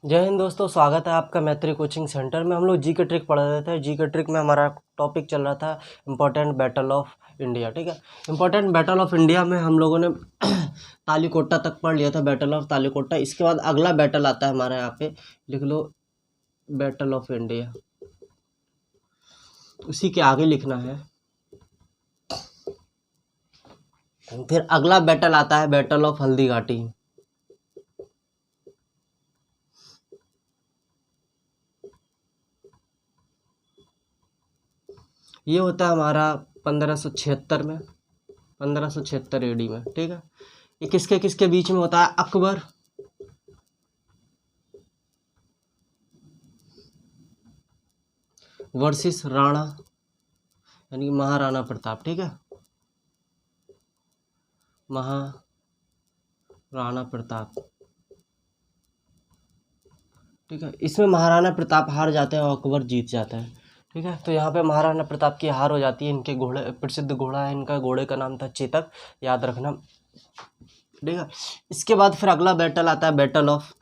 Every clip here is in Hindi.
जय हिंद दोस्तों, स्वागत है आपका मैत्री कोचिंग सेंटर में। हम लोग जी के ट्रिक पढ़ रहे थे। जी के ट्रिक में हमारा टॉपिक चल रहा था इम्पोर्टेंट बैटल ऑफ इंडिया। ठीक है, इम्पोर्टेंट बैटल ऑफ इंडिया में हम लोगों ने तालीकोटा तक पढ़ लिया था, बैटल ऑफ तालीकोटा। इसके बाद अगला बैटल आता है हमारे यहाँ पे, लिख लो बैटल ऑफ इंडिया, उसी के आगे लिखना है। फिर अगला बैटल आता है बैटल ऑफ हल्दी घाटी। ये होता है हमारा 1576 में, 1576 एडी में। ठीक है, ये किसके किसके बीच में होता है? अकबर वर्सेस राणा, यानी महाराणा प्रताप। ठीक है, महाराणा प्रताप। ठीक है, इसमें महाराणा प्रताप हार जाते हैं और अकबर जीत जाता है। ठीक है, तो यहाँ पे महाराणा प्रताप की हार हो जाती है। इनके घोड़े, प्रसिद्ध घोड़ा है इनका, घोड़े का नाम था चेतक, याद रखना। ठीक है, इसके बाद फिर अगला बैटल आता है बैटल ऑफ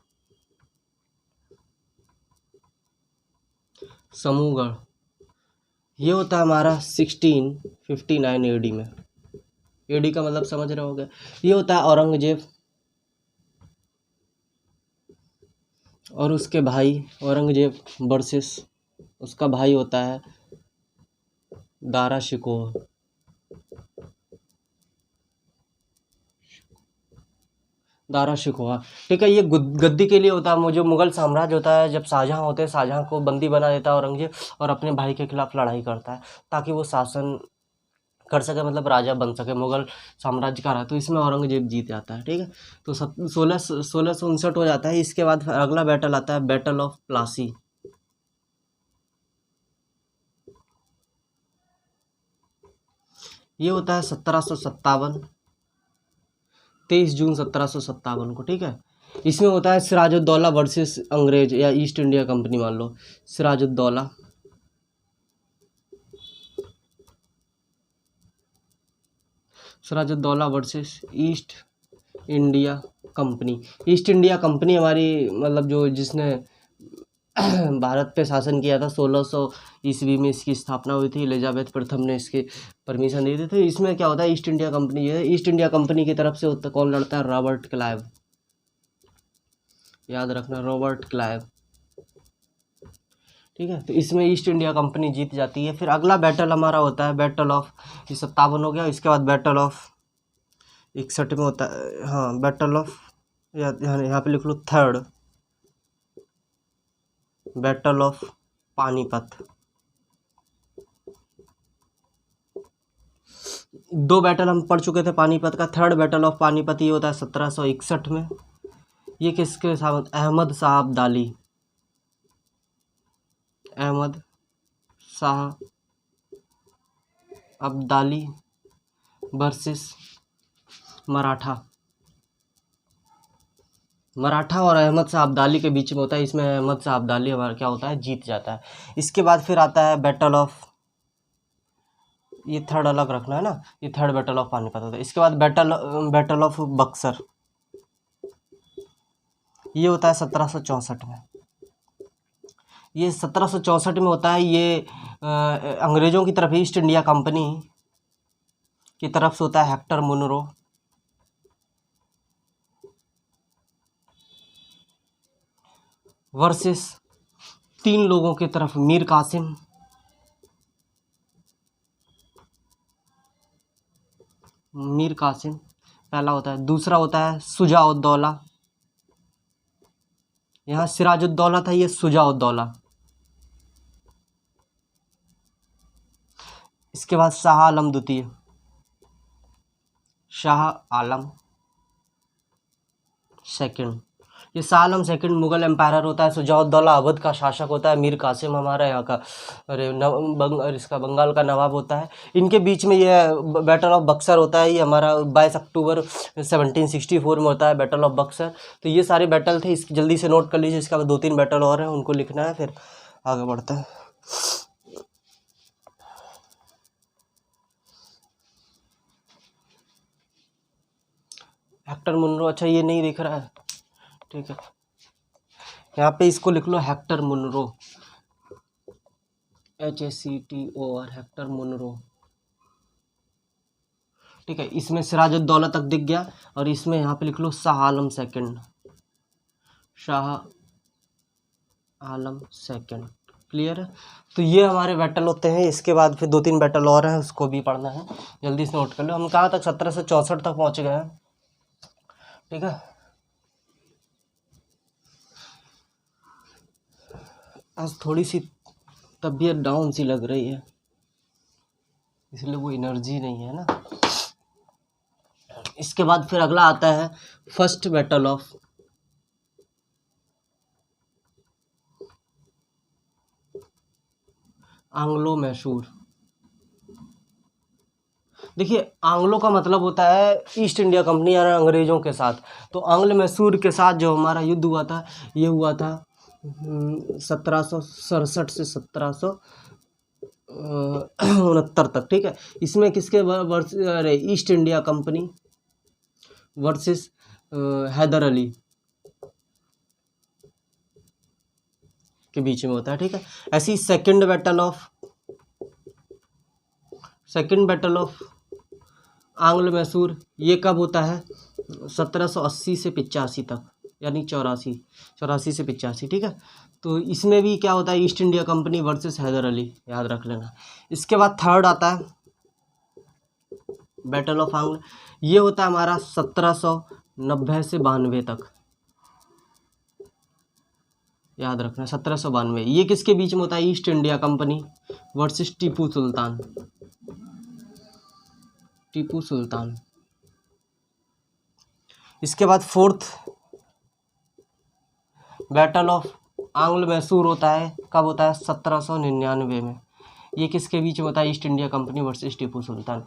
समूहगढ़। ये होता है हमारा 1659 एडी में। एडी का मतलब समझ रहे होगे। ये होता है औरंगजेब और उसके भाई, औरंगजेब वर्सेस उसका भाई होता है दारा शिकोह। दारा शिकोह। ठीक है, ये गद्दी के लिए होता है। जो मुगल साम्राज्य होता है, जब शाहजहाँ होते हैं, शाहजहाँ को बंदी बना देता है औरंगजेब और अपने भाई के खिलाफ लड़ाई करता है ताकि वो शासन कर सके, मतलब राजा बन सके, मुगल साम्राज्य का रहा। तो इसमें औरंगजेब जीत जाता है। ठीक है, तो 1659 हो जाता है। इसके बाद अगला बैटल आता है बैटल ऑफ प्लासी। ये होता है 1757, 23 जून 1757 को। ठीक है, इसमें होता है सिराजुद्दौला वर्सेस अंग्रेज या ईस्ट इंडिया कंपनी, मान लो Sirajuddaula. Sirajuddaula versus East India Company. East India Company हमारी, मतलब जो जिसने भारत पे शासन किया था, 1600 ईस्वी में इसकी स्थापना हुई थी। एलिजाबेथ प्रथम ने इसकी परमिशन दी थी। तो इसमें क्या होता है, ईस्ट इंडिया कंपनी है। ईस्ट इंडिया कंपनी की तरफ से होता, कौन लड़ता है? रॉबर्ट क्लाइव, याद रखना, रॉबर्ट क्लाइव। ठीक है, तो इसमें ईस्ट इंडिया कंपनी जीत जाती है। फिर अगला बैटल हमारा होता है बैटल ऑफ, ये 57 हो गया। इसके बाद बैटल ऑफ 61 में होता है, हाँ, बैटल ऑफ, यहाँ पे लिख लो थर्ड, बैटल ऑफ पानीपत। दो बैटल हम पढ़ चुके थे पानीपत का। थर्ड बैटल ऑफ पानीपत ये होता है 1761 में। ये किसके साथ? अहमद शाह अब्दाली, अहमद शाह अब्दाली वर्सेस मराठा। मराठा और अहमद शाह अब्दाली के बीच में होता है। इसमें अहमद शाह अब्दाली हमारा क्या होता है? जीत जाता है। इसके बाद फिर आता है बैटल ऑफ, ये थर्ड अलग रखना है ना, ये थर्ड बैटल ऑफ पानीपत होता है। इसके बाद बैटल ऑफ बक्सर, ये होता है 1764 में। ये 1764 में होता है। ये अंग्रेज़ों की तरफ, ईस्ट इंडिया कंपनी की तरफ से होता है हेक्टर मुनरो वर्सेस 3 लोगों की तरफ, मीर कासिम, मीर कासिम पहला होता है। दूसरा होता है शुजा-उद-दौला। यहाँ सिराजुद्दौला था, ये शुजा-उद-दौला। इसके बाद शाह आलम द्वितीय, शाह आलम सेकंड। ये शाह आलम सेकंड मुगल एम्पायर होता है। शुजा-उद-दौला अवध का शासक होता है। मीर कासिम हमारा यहाँ का, अरे इसका बंगाल का नवाब होता है। इनके बीच में ये बैटल ऑफ बक्सर होता है। ये हमारा 22 अक्टूबर 1764 में होता है बैटल ऑफ बक्सर। तो ये सारे बैटल थे, इसकी जल्दी से नोट कर लीजिए। इसके बाद 2-3 बैटल और हैं, उनको लिखना है, फिर आगे बढ़ते हैं। हेक्टर मुनरो, अच्छा ये नहीं दिख रहा है, ठीक है। यहाँ पे इसको लिख लो Hector Munro, HACTOR, Hector Munro. ठीक है, इसमें सिराजुद्दौला तक दिख गया, और इसमें यहाँ पे लिख लो Shah Alam second, Shah Alam second. Clear है? तो ये हमारे बैटल होते हैं। इसके बाद फिर 2-3 बैटल और हैं, उसको भी पढ़ना है, जल्दी से नोट कर लो। हम कहाँ तक 1764 तक पहुँच गए हैं। ठीक है, आज थोड़ी सी तबीयत डाउन सी लग रही है, इसलिए वो एनर्जी नहीं है ना। इसके बाद फिर अगला आता है first battle of Anglo Mysore. देखिए, आंग्लो का मतलब होता है ईस्ट इंडिया कंपनी यानी अंग्रेज़ों के साथ। तो आंग्ल मैसूर के साथ जो हमारा युद्ध हुआ था, ये हुआ था 1767 से 1769 तक। ठीक है, इसमें किसके अरे East India Company versus Haidar Ali के बीच में होता है। ठीक है, ऐसी सेकंड बैटल ऑफ आंग्ल मैसूर, ये कब होता है? 1780 से 85 तक, यानी 84 से 85। ठीक है, तो इसमें भी क्या होता है? East India Company versus Haidar Ali, याद रख लेना। इसके बाद थर्ड आता है बैटल ऑफ आंग्ल, ये होता है हमारा 1790 से 92 तक, याद रखना 1792। ये किसके बीच में होता है? East India Company versus Tipu Sultan. इसके बाद फोर्थ बैटल ऑफ आंग्ल मैसूर होता है, कब होता है? 1799 में। ये किसके बीच में होता है? East India Company versus Tipu Sultan.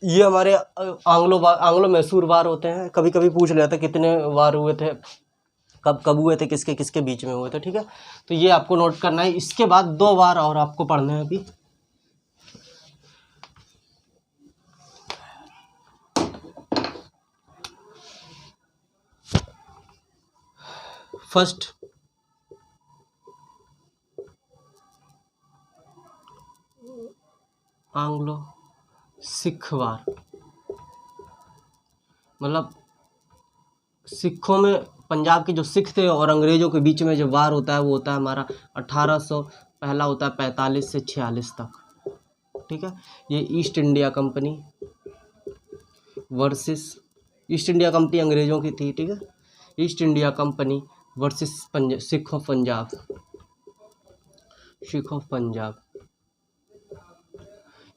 ये हमारे आंग्लो मैसूर वार होते हैं। कभी कभी पूछ लेते कितने वार हुए थे, कब हुए थे, किसके किसके बीच में हुए थे। ठीक है, तो ये आपको नोट करना है। इसके बाद 2 वार और आपको पढ़ने हैं अभी। फर्स्ट आंग्लो सिख वार, मतलब सिखों में, पंजाब के जो सिख थे और अंग्रेज़ों के बीच में जो वार होता है, वो होता है हमारा 1800, पहला होता है 45 से 46 तक। ठीक है, ये east India Company versus, East India company अंग्रेज़ों की थी। ठीक है, East India Company versus Sikh of Punjab.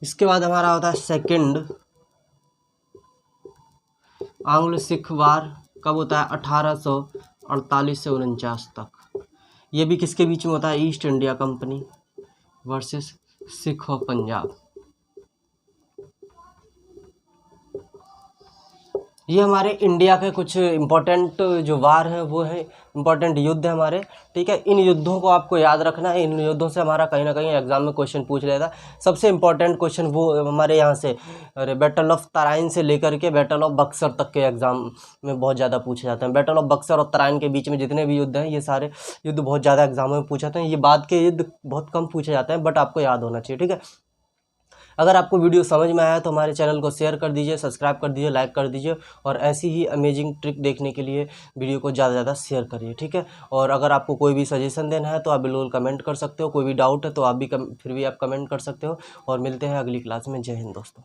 इसके बाद हमारा होता है सेकंड आंग्ल सिख वार, कब होता है? 1848 से 49 तक। ये भी किसके बीच में होता है? East India Company versus Sikh of Punjab. ये हमारे इंडिया के कुछ इम्पोर्टेंट जो वार हैं, वो है इम्पोर्टेंट युद्ध है हमारे। ठीक है, इन युद्धों को आपको याद रखना है। इन युद्धों से हमारा कहीं ना कहीं एग्जाम में क्वेश्चन पूछ लेता। सबसे इम्पोर्टेंट क्वेश्चन वो हमारे यहाँ से, अरे बैटल ऑफ तराइन से लेकर के बैटल ऑफ बक्सर तक के एग्जाम में बहुत ज़्यादा पूछे जाते हैं। बैटल ऑफ बक्सर और तराइन के बीच में जितने भी युद्ध हैं, ये सारे युद्ध बहुत ज़्यादा एग्जाम में पूछे जाते हैं। ये बाद के युद्ध बहुत कम पूछे जाते हैं, बट आपको याद होना चाहिए। ठीक है, अगर आपको वीडियो समझ में आया तो हमारे चैनल को शेयर कर दीजिए, सब्सक्राइब कर दीजिए, लाइक कर दीजिए, और ऐसी ही अमेजिंग ट्रिक देखने के लिए वीडियो को ज़्यादा से ज़्यादा शेयर करिए। ठीक है, और अगर आपको कोई भी सजेशन देना है तो आप बिल्कुल कमेंट कर सकते हो। कोई भी डाउट है तो आप भी फिर भी आप कमेंट कर सकते हो। और मिलते हैं अगली क्लास में। जय हिंद दोस्तों।